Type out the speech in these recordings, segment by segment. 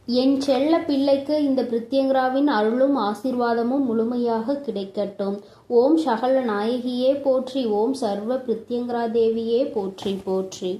என் செல்ல பிள்ளைக்கு இந்த பிரித்யங்கராவின் அருளும் ஆசீர்வாதமும் முழுமையாக கிடைக்கட்டும். ஓம் சகல நாயகியே போற்றி. ஓம் சர்வ பிரித்யங்கரா தேவியே போற்றி போற்றி.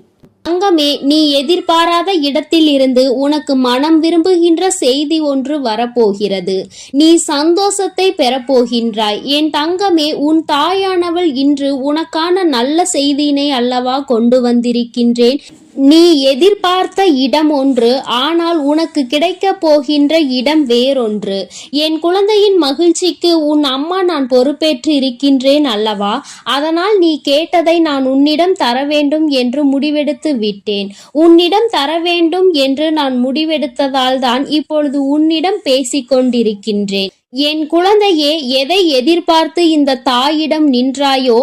தங்கமே, நீ எதிர்பாராத இடத்தில் இருந்து உனக்கு மனம் விரும்புகின்ற செய்தி ஒன்று வரப்போகிறது. நீ சந்தோஷத்தை பெறப்போகின்றாய். என் தங்கமே, உன் தாயானவள் இன்று உனக்கான நல்ல செய்தியினை அல்லவா கொண்டு வந்திருக்கின்றேன். நீ எதிர்பார்த்த இடம் ஒன்று, ஆனால் உனக்கு கிடைக்க போகின்ற இடம் வேறொன்று. என் குழந்தையின் மகிழ்ச்சிக்கு உன் அம்மா நான் பொறுப்பேற்று இருக்கின்றேன் அல்லவா? அதனால் நீ கேட்டதை நான் உன்னிடம் தர வேண்டும் என்று முடிவெடுத்து விட்டேன். உன்னிடம் தர வேண்டும் என்று நான் முடிவெடுத்ததால் தான் இப்பொழுது உன்னிடம் பேசிக் கொண்டிருக்கின்றேன். என் குழந்தையே, எதை எதிர்பார்த்து இந்த தாயிடம் நின்றாயோ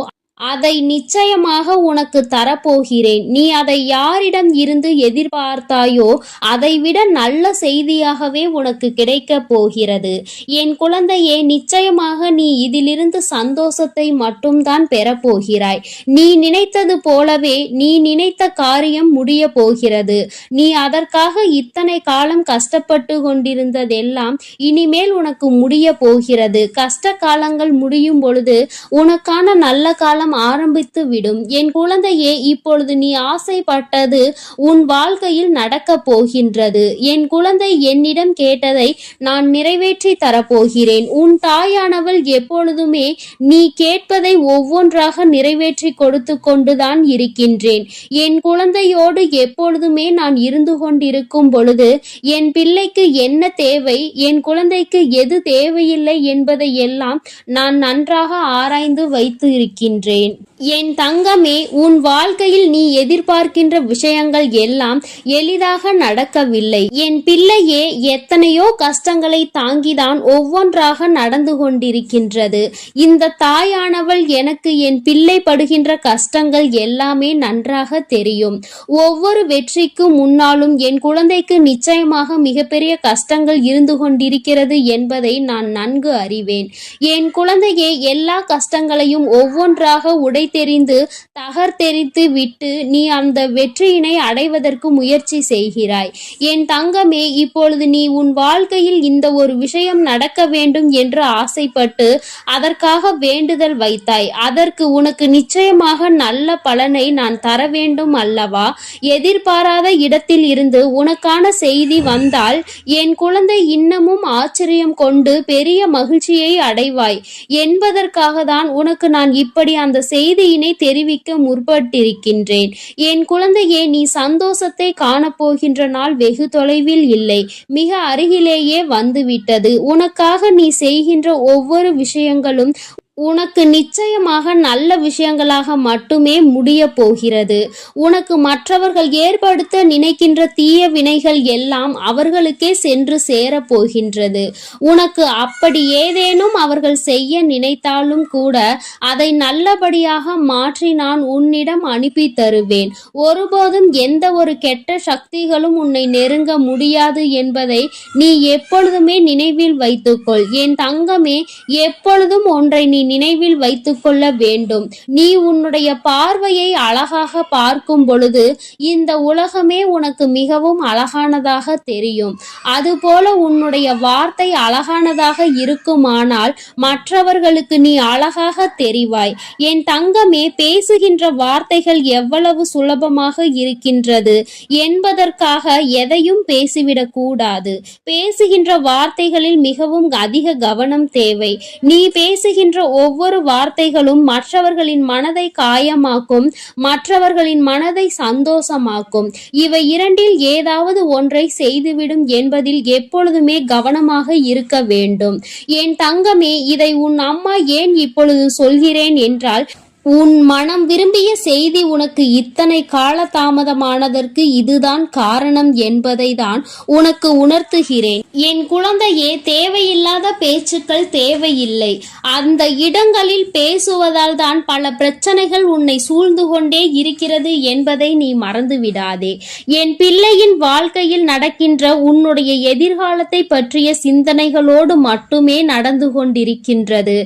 அதை நிச்சயமாக உனக்கு தரப்போகிறேன். நீ அதை யாரிடம் இருந்து எதிர்பார்த்தாயோ அதைவிட நல்ல செய்தியாகவே உனக்கு கிடைக்க போகிறது. என் குழந்தையே, நிச்சயமாக நீ இதிலிருந்து சந்தோஷத்தை மட்டும்தான் பெறப்போகிறாய். நீ நினைத்தது போலவே நீ நினைத்த காரியம் முடிய போகிறது. நீ அதற்காக இத்தனை காலம் கஷ்டப்பட்டு கொண்டிருந்ததெல்லாம் இனிமேல் உனக்கு முடிய போகிறது. கஷ்ட காலங்கள் முடியும் பொழுது உனக்கான நல்ல காலம் ஆரம்பித்து விடும். என் குழந்தையே, இப்பொழுது நீ ஆசைப்பட்டது உன் வாழ்க்கையில் நடக்க போகின்றது. என் குழந்தை, என்னிடம் கேட்டதை நான் நிறைவேற்றி தரப்போகிறேன். உன் தாயானவள் எப்பொழுதுமே நீ கேட்பதை ஒவ்வொன்றாக நிறைவேற்றி கொடுத்து கொண்டுதான் இருக்கின்றேன். என் குழந்தையோடு எப்பொழுதுமே நான் இருந்து கொண்டிருக்கும் பொழுது என் பிள்ளைக்கு என்ன தேவை, என் குழந்தைக்கு எது தேவையில்லை என்பதை எல்லாம் நான் நன்றாக ஆராய்ந்து வைத்து இருக்கின்றேன். என் தங்கமே, உன் வாழ்க்கையில் நீ எதிர்பார்க்கின்ற விஷயங்கள் எல்லாம் எளிதாக நடக்கவில்லை. என் பிள்ளையே, எத்தனையோ கஷ்டங்களை தாங்கிதான் ஒவ்வொன்றாக நடந்து கொண்டிருக்கின்றது. இந்த தாயானவள் எனக்கு என் பிள்ளை படுகின்ற கஷ்டங்கள் எல்லாமே நன்றாக தெரியும். ஒவ்வொரு வெற்றிக்கு முன்னாலும் என் குழந்தைக்கு நிச்சயமாக மிகப்பெரிய கஷ்டங்கள் இருந்து கொண்டிருக்கிறது என்பதை நான் நன்கு அறிவேன். என் குழந்தையே, எல்லா கஷ்டங்களையும் ஒவ்வொன்றாக உடைத்தெறிந்து தகர்த்தெறித்து விட்டு நீ அந்த வெற்றியினை அடைவதற்கு முயற்சி செய்கிறாய். என் தங்கமே, இப்பொழுது நீ உன் வாழ்க்கையில் இந்த ஒரு விஷயம் நடக்க வேண்டும் என்று ஆசைப்பட்டு அதற்காக வேண்டுதல் வைத்தாய். அதற்கு உனக்கு நிச்சயமாக நல்ல பலனை நான் தர வேண்டும் அல்லவா? எதிர்பாராத இடத்தில் இருந்து உனக்கான செய்தி வந்தால் என் குழந்தை இன்னமும் ஆச்சரியம் கொண்டு பெரிய மகிழ்ச்சியை அடைவாய் என்பதற்காக தான் உனக்கு நான் இப்படி அந்த செய்தியினை தெரிவிக்க முற்பட்டிருக்கின்றேன். என் குழந்தையே, நீ சந்தோஷத்தை காணப்போகின்ற நாள் வெகு தொலைவில் இல்லை, மிக அருகிலேயே வந்துவிட்டது. உனக்காக நீ செய்கின்ற ஒவ்வொரு விஷயங்களும் உனக்கு நிச்சயமாக நல்ல விஷயங்களாக மட்டுமே முடிய போகிறது. உனக்கு மற்றவர்கள் ஏற்படுத்த நினைக்கின்ற தீய வினைகள் எல்லாம் அவர்களுக்கே சென்று சேரப் போகின்றது. உனக்கு அப்படி ஏதேனும் அவர்கள் செய்ய நினைத்தாலும் கூட அதை நல்லபடியாக மாற்றி நான் உன்னிடம் அனுப்பி தருவேன். ஒருபோதும் எந்த ஒரு கெட்ட சக்திகளும் உன்னை நெருங்க முடியாது என்பதை நீ எப்பொழுதுமே நினைவில் வைத்துக்கொள். என் தங்கமே, எப்பொழுதும் ஒன்றை நீ நினைவில் வைத்துக் கொள்ள வேண்டும். நீ உன்னுடைய பார்வையை அழகாக பார்க்கும் பொழுது இந்த உலகமே உனக்கு மிகவும் அழகானதாக தெரியும். அதுபோல உன்னுடைய வார்த்தை அழகானதாக இருக்குமானால் மற்றவர்களுக்கு நீ அழகாக தெரிவாய். என் தங்கமே, பேசுகின்ற வார்த்தைகள் எவ்வளவு சுலபமாக இருக்கின்றது என்பதற்காக எதையும் பேசிவிடக் கூடாது. பேசுகின்ற வார்த்தைகளில் மிகவும் அதிக கவனம் தேவை. நீ பேசுகின்ற ஒவ்வொரு வார்த்தைகளும் மற்றவர்களின் மனதை காயமாக்கும், மற்றவர்களின் மனதை சந்தோஷமாக்கும். இவை இரண்டில் ஏதாவது ஒன்றை செய்துவிடும் என்பதில் எப்பொழுதுமே கவனமாக இருக்க வேண்டும். என் தங்கமே, இதை உன் அம்மா ஏன் இப்பொழுது சொல்கிறேன் என்றால், உன் மனம் விரும்பிய செய்தி உனக்கு இத்தனை கால தாமதமானதற்கு இதுதான் காரணம் என்பதை தான் உனக்கு உணர்த்துகிறேன். என் குழந்தையே, தேவையில்லாத பேச்சுக்கள் தேவையில்லை. அந்த இடங்களில் பேசுவதால் தான் பல பிரச்சனைகள் உன்னை சூழ்ந்து கொண்டே இருக்கிறது என்பதை நீ மறந்து விடாதே. என் பிள்ளையின் வாழ்க்கையில் நடக்கின்ற உன்னுடைய எதிர்காலத்தை பற்றிய சிந்தனைகளோடு மட்டுமே நடந்து கொண்டிருக்கின்றது.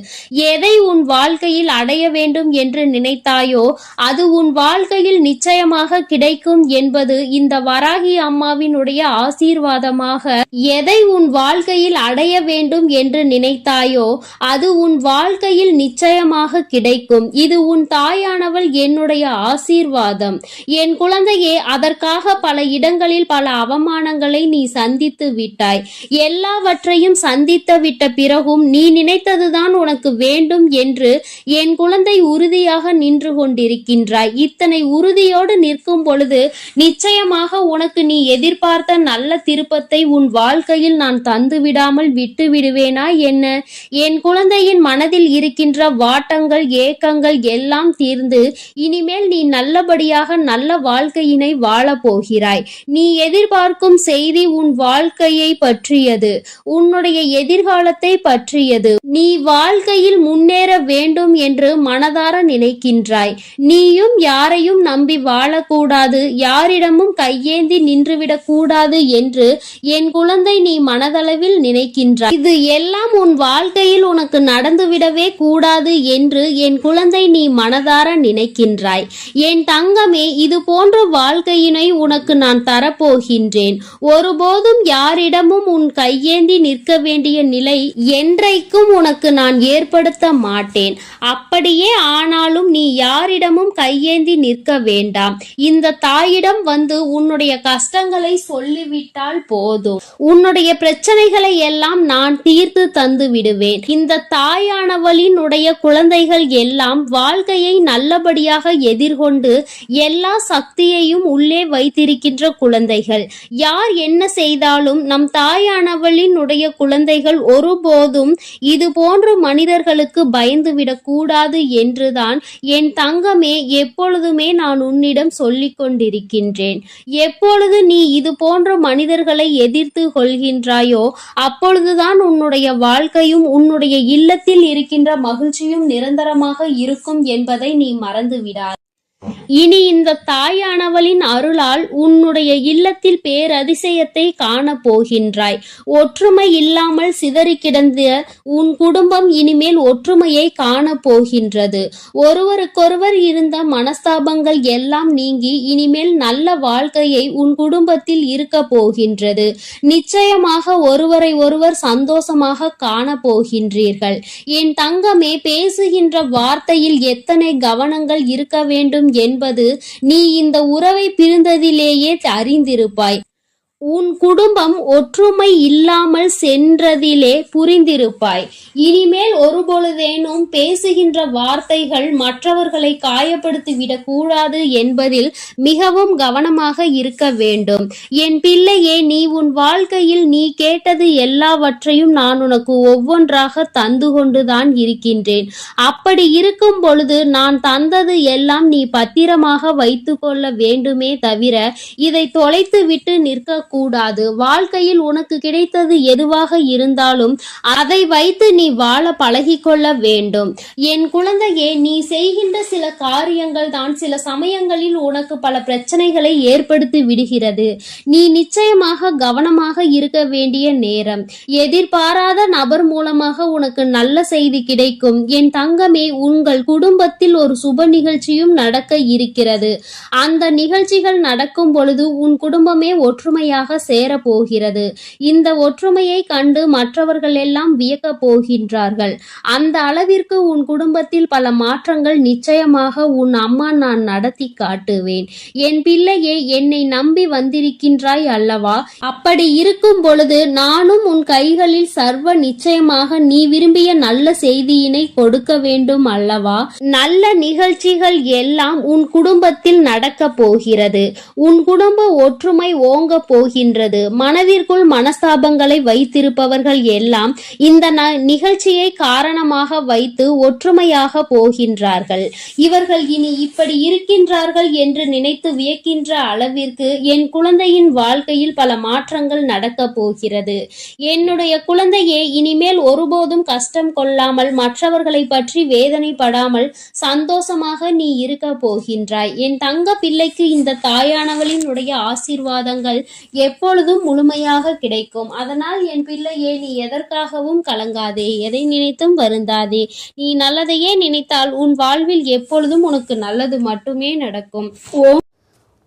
எதை உன் வாழ்க்கையில் அடைய வேண்டும் என்று நினைத்தாயோ அது உன் வாழ்க்கையில் நிச்சயமாக கிடைக்கும் என்பது இந்த வராகி அம்மாவினுடைய ஆசீர்வாதமாக. எதை உன் வாழ்க்கையில் அடைய வேண்டும் என்று நினைத்தாயோ அது உன் வாழ்க்கையில் நிச்சயமாக கிடைக்கும். இது உன் தாயானவள் என்னுடைய ஆசீர்வாதம். என் குழந்தையே, அதற்காக பல இடங்களில் பல அவமானங்களை நீ சந்தித்து விட்டாய். எல்லாவற்றையும் சந்தித்து விட்ட பிறகும் நீ நினைத்ததுதான் உனக்கு வேண்டும் என்று என் குழந்தை உறுதியாக நின்று கொண்டிருக்கின்றாய். இத்தனை உறுதியோடு நிற்கும் பொழுது நிச்சயமாக உனக்கு நீ எதிர்பார்த்த நல்ல திருப்பத்தை உன் வாழ்க்கையில் நான் தந்து விடாமல் விட்டு விடுவேனா என்ன? என் குழந்தையின் மனதில் இருக்கின்ற வாட்டங்கள் ஏக்கங்கள் எல்லாம் தீர்ந்து இனிமேல் நீ நல்லபடியாக நல்ல வாழ்க்கையினை வாழப் போகிறாய். நீ எதிர்பார்க்கும் செய்தி உன் வாழ்க்கையை பற்றியது, உன்னுடைய எதிர்காலத்தை பற்றியது. நீ வாழ்க்கையில் முன்னேற வேண்டும் என்று மனதார நினைக்கின்றாய். நீயும் யாரையும் நம்பி வாழக்கூடாது, யாரிடமும் கையேந்தி நின்றுவிடக் கூடாது என்று என் குழந்தை நீ மனதளவில் நினைக்கின்றாய். இது எல்லாம் உன் வாழ்க்கையில் உனக்கு நடந்துவிடவே கூடாது என்று என் குழந்தை நீ மனதார நினைக்கின்றாய். என் தங்கமே, இது போன்ற வாழ்க்கையினை உனக்கு நான் தரப்போகின்றேன். ஒருபோதும் யாரிடமும் உன் கையேந்தி நிற்க வேண்டிய நிலை என்றைக்கும் உனக்கு நான் ஏற்படுத்த மாட்டேன். அப்படியே ஆனாலும் நீ யாரிடமும் கையேந்தி நிற்க வேண்டாம். இந்த தாயிடம் வந்து உன்னுடைய கஷ்டங்களை சொல்லிவிட்டால் போதும். உன்னுடைய பிரச்சனைகளை எல்லாம் நான் தீர்த்து தந்து விடுவேன். இந்த தாயானவளினுடைய குழந்தைகள் எல்லாம் வாழ்க்கையை நல்லபடியாக எதிர்கொண்டு எல்லா சக்தியையும் உள்ளே வைத்திருக்கின்ற குழந்தைகள். யார் என்ன செய்தாலும் நம் தாயானவளினுடைய குழந்தைகள் ஒருபோதும் இது போன்ற மனிதர்களுக்கு பயந்து விடக்கூடாது என்றுதான் என் தங்கமே எப்பொழுதுமே நான் உன்னிடம் சொல்லிக் கொண்டிருக்கின்றேன். எப்பொழுது நீ இது போன்ற மனிதர்களை எதிர்த்து கொள்கின்றாயோ அப்பொழுதுதான் உன்னுடைய வாழ்க்கையும் உன்னுடைய இல்லத்தில் இருக்கின்ற மகிழ்ச்சியும் நிரந்தரமாக இருக்கும் என்பதை நீ மறந்து விடாதே. இனி இந்த தாயானவளின் அருளால் உன்னுடைய இல்லத்தில் பேரதிசயத்தை காண போகின்றாய். ஒற்றுமை இல்லாமல் சிதறி கிடந்த உன் குடும்பம் இனிமேல் ஒற்றுமையை காண போகின்றது. ஒருவருக்கொருவர் இருந்த மனஸ்தாபங்கள் எல்லாம் நீங்கி இனிமேல் நல்ல வாழ்க்கையை உன் குடும்பத்தில் இருக்க போகின்றது. நிச்சயமாக ஒருவரை ஒருவர் சந்தோஷமாக காண போகின்றீர்கள். என் தங்கமே, பேசுகின்ற வார்த்தையில் எத்தனை கவனங்கள் இருக்க வேண்டும் என்பது நீ இந்த உறவை பிரிந்ததிலேயே அறிந்திருப்பாய். உன் குடும்பம் ஒற்றுமை இல்லாமல் சென்றதிலே புரிந்திருப்பாய். இனிமேல் ஒருபொழுதேனும் பேசுகின்ற வார்த்தைகள் மற்றவர்களை காயப்படுத்தி விடக்கூடாது என்பதில் மிகவும் கவனமாக இருக்க வேண்டும். என் பிள்ளையே, நீ உன் வாழ்க்கையில் நீ கேட்டது எல்லாவற்றையும் நான் உனக்கு ஒவ்வொன்றாக தந்து கொண்டுதான் இருக்கின்றேன். அப்படி இருக்கும் பொழுது நான் தந்தது எல்லாம் நீ பத்திரமாக வைத்து கொள்ள வேண்டுமே தவிர இதை தொலைத்து விட்டு நிற்க கூடாது. வாழ்க்கையில் உனக்கு கிடைத்தது எதுவாக இருந்தாலும் அதை வைத்து நீ வாழ பழகிக்கொள்ள வேண்டும். என் குழந்தையே, நீ செய்கின்ற சில காரியங்கள் தான் சில சமயங்களில் உனக்கு பல பிரச்சனைகளை ஏற்படுத்தி விடுகிறது. நீ நிச்சயமாக கவனமாக இருக்க வேண்டிய நேரம். எதிர்பாராத நபர் மூலமாக உனக்கு நல்ல செய்தி கிடைக்கும். என் தங்கமே, உங்கள் குடும்பத்தில் ஒரு சுப நிகழ்ச்சியும் நடக்க இருக்கிறது. அந்த நிகழ்ச்சிகள் நடக்கும் பொழுது உன் குடும்பமே ஒற்றுமையாக சேர போகிறது. இந்த ஒற்றுமையை கண்டு மற்றவர்கள் எல்லாம் வியக்க போகின்றார்கள். அந்த அளவிற்கு உன் குடும்பத்தில் பல மாற்றங்கள் நிச்சயமாக உன் அம்மா நான் நடத்தி காட்டுவேன். என் பிள்ளையே, என்னை நம்பி வந்திருக்கின்றாய் அல்லவா? அப்படி இருக்கும் பொழுது நானும் உன் கைகளில் சர்வ நிச்சயமாக நீ விரும்பிய நல்ல செய்தியினை கொடுக்க வேண்டும் அல்லவா? நல்ல நிகழ்ச்சிகள் எல்லாம் உன் குடும்பத்தில் நடக்க போகிறது. உன் குடும்ப ஒற்றுமை ஓங்க போகின்றது. மனதிற்குள் மனஸ்தாபங்களை வைத்திருப்பவர்கள் எல்லாம் இந்த நிகழ்ச்சியை காரணமாக வைத்து ஒற்றுமையாக போகின்றார்கள். இவர்கள் இனி இப்படி இருக்கின்றார்கள் என்று நினைத்து வியக்கின்ற அளவிற்கு என் குழந்தையின் வாழ்க்கையில் பல மாற்றங்கள் நடக்க போகிறது. என்னுடைய குழந்தையே, இனிமேல் ஒருபோதும் கஷ்டம் கொள்ளாமல் மற்றவர்களை பற்றி வேதனைப்படாமல் சந்தோஷமாக நீ இருக்க போகின்றாய். என் தங்க பிள்ளைக்கு இந்த தாயானவளினுடைய ஆசீர்வாதங்கள் எப்பொழுதும் முழுமையாக கிடைக்கும். அதனால் என் பிள்ளையே, நீ எதற்காகவும் கலங்காதே, எதை நினைத்தும் வருந்தாதே. நீ நல்லதையே நினைத்தால் உன் வாழ்வில் எப்பொழுதும் உனக்கு நல்லது மட்டுமே நடக்கும்.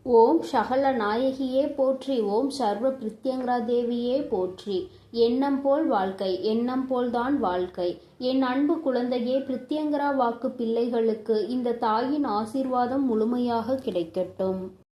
ஓம் சகல நாயகியே போற்றி. ஓம் சர்வ பிரித்யங்கரா தேவியே போற்றி. எண்ணம் போல் வாழ்க்கை, எண்ணம் போல்தான் வாழ்க்கை. என் அன்பு குழந்தையே, பிரித்யங்கரா வாக்கு பிள்ளைகளுக்கு இந்த தாயின் ஆசீர்வாதம் முழுமையாக கிடைக்கட்டும்.